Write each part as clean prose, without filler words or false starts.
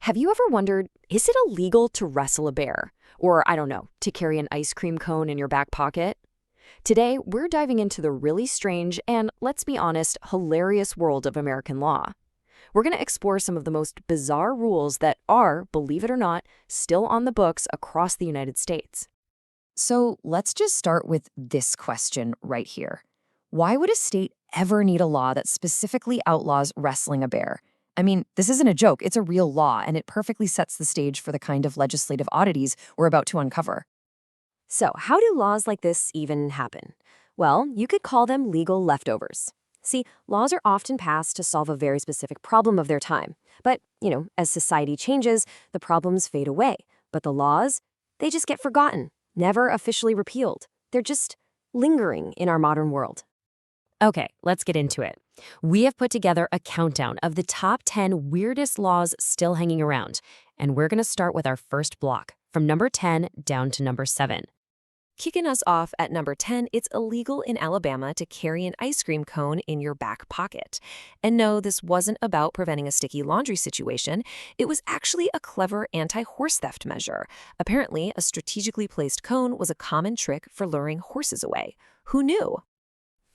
Have you ever wondered, is it illegal to wrestle a bear? Or, I don't know, to carry an ice cream cone in your back pocket? Today, we're diving into the really strange and, let's be honest, hilarious world of American law. We're going to explore some of the most bizarre rules that are, believe it or not, still on the books across the United States. So let's just start with this question right here. Why would a state ever need a law that specifically outlaws wrestling a bear? I mean, this isn't a joke, it's a real law, and it perfectly sets the stage for the kind of legislative oddities we're about to uncover. So, how do laws like this even happen? Well, you could call them legal leftovers. See, laws are often passed to solve a very specific problem of their time. But, as society changes, the problems fade away. But the laws, they just get forgotten, never officially repealed. They're just lingering in our modern world. Okay, let's get into it. We have put together a countdown of the top 10 weirdest laws still hanging around. And we're going to start with our first block, from number 10 down to number 7. Kicking us off at number 10, it's illegal in Alabama to carry an ice cream cone in your back pocket. And no, this wasn't about preventing a sticky laundry situation. It was actually a clever anti-horse theft measure. Apparently, a strategically placed cone was a common trick for luring horses away. Who knew?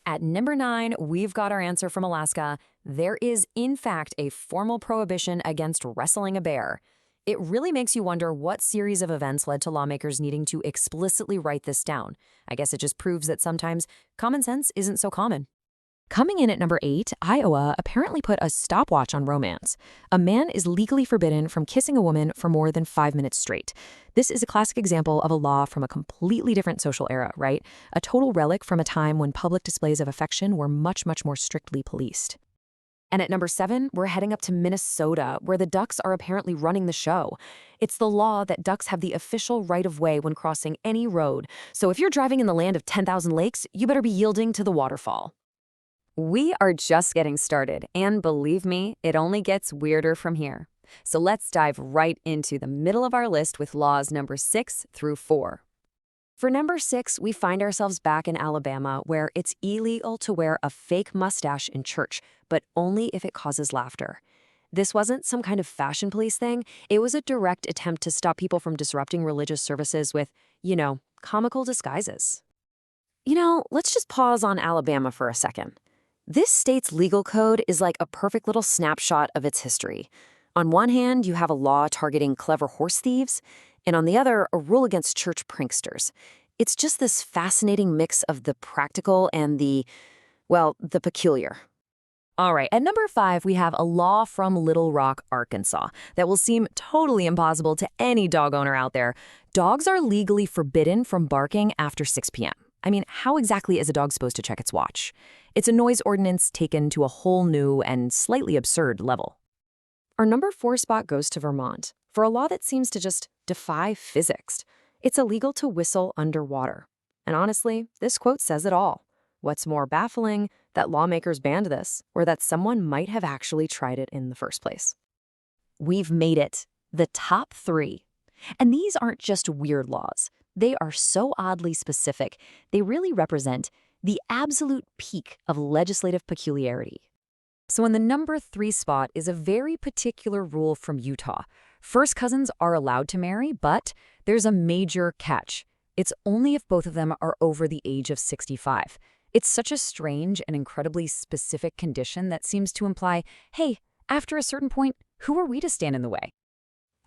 At number 9, we've got our answer from Alaska. There is, in fact, a formal prohibition against wrestling a bear. It really makes you wonder what series of events led to lawmakers needing to explicitly write this down. I guess it just proves that sometimes common sense isn't so common. Coming in at number 8, Iowa apparently put a stopwatch on romance. A man is legally forbidden from kissing a woman for more than 5 minutes straight. This is a classic example of a law from a completely different social era, right? A total relic from a time when public displays of affection were much, much more strictly policed. And at number 7, we're heading up to Minnesota, where the ducks are apparently running the show. It's the law that ducks have the official right-of-way when crossing any road. So if you're driving in the land of 10,000 lakes, you better be yielding to the waterfall. We are just getting started, and believe me, it only gets weirder from here. So let's dive right into the middle of our list with laws number 6 through 4. For number 6, we find ourselves back in Alabama, where it's illegal to wear a fake mustache in church, but only if it causes laughter. This wasn't some kind of fashion police thing. It was a direct attempt to stop people from disrupting religious services with, comical disguises. Let's just pause on Alabama for a second. This state's legal code is like a perfect little snapshot of its history. On one hand, you have a law targeting clever horse thieves, and on the other, a rule against church pranksters. It's just this fascinating mix of the practical and the peculiar. All right, at number 5, we have a law from Little Rock, Arkansas, that will seem totally impossible to any dog owner out there. Dogs are legally forbidden from barking after 6 p.m. I mean, how exactly is a dog supposed to check its watch? It's a noise ordinance taken to a whole new and slightly absurd level. Our number 4 spot goes to Vermont for a law that seems to just defy physics. It's illegal to whistle underwater. And honestly, this quote says it all. What's more baffling, that lawmakers banned this, or that someone might have actually tried it in the first place. We've made it, the top 3. And these aren't just weird laws. They are so oddly specific, they really represent the absolute peak of legislative peculiarity. So in the number 3 spot is a very particular rule from Utah. First cousins are allowed to marry, but there's a major catch. It's only if both of them are over the age of 65. It's such a strange and incredibly specific condition that seems to imply, hey, after a certain point, who are we to stand in the way?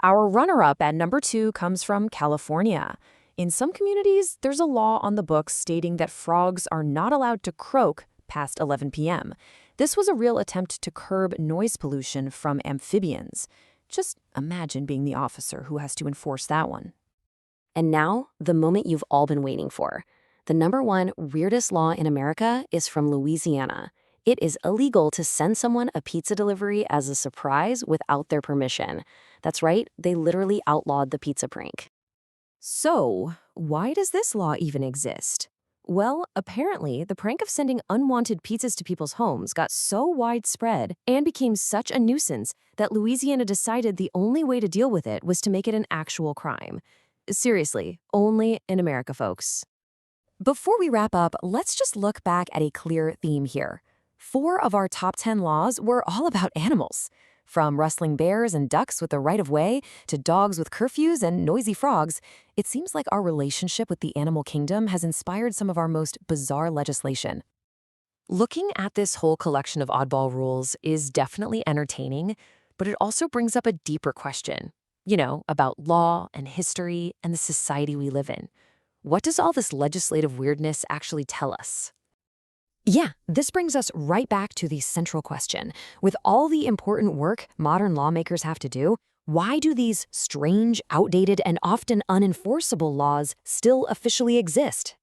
Our runner-up at number 2 comes from California. In some communities, there's a law on the books stating that frogs are not allowed to croak past 11 p.m. This was a real attempt to curb noise pollution from amphibians. Just imagine being the officer who has to enforce that one. And now, the moment you've all been waiting for. The number 1 weirdest law in America is from Louisiana. It is illegal to send someone a pizza delivery as a surprise without their permission. That's right, they literally outlawed the pizza prank. So, why does this law even exist? Well, apparently, the prank of sending unwanted pizzas to people's homes got so widespread and became such a nuisance that Louisiana decided the only way to deal with it was to make it an actual crime. Seriously, only in America, folks. Before we wrap up, let's just look back at a clear theme here. 4 of our top 10 laws were all about animals. From rustling bears and ducks with the right of way to dogs with curfews and noisy frogs, it seems like our relationship with the animal kingdom has inspired some of our most bizarre legislation. Looking at this whole collection of oddball rules is definitely entertaining, but it also brings up a deeper question, about law and history and the society we live in. What does all this legislative weirdness actually tell us? Yeah, this brings us right back to the central question. With all the important work modern lawmakers have to do, why do these strange, outdated, and often unenforceable laws still officially exist?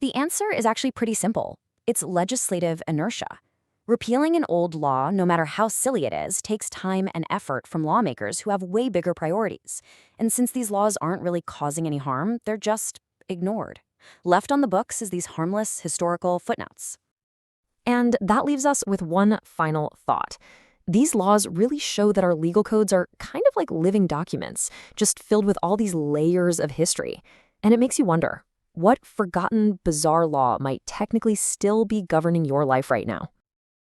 The answer is actually pretty simple. It's legislative inertia. Repealing an old law, no matter how silly it is, takes time and effort from lawmakers who have way bigger priorities. And since these laws aren't really causing any harm, they're just ignored. Left on the books as these harmless historical footnotes. And that leaves us with one final thought. These laws really show that our legal codes are kind of like living documents, just filled with all these layers of history. And it makes you wonder, what forgotten, bizarre law might technically still be governing your life right now?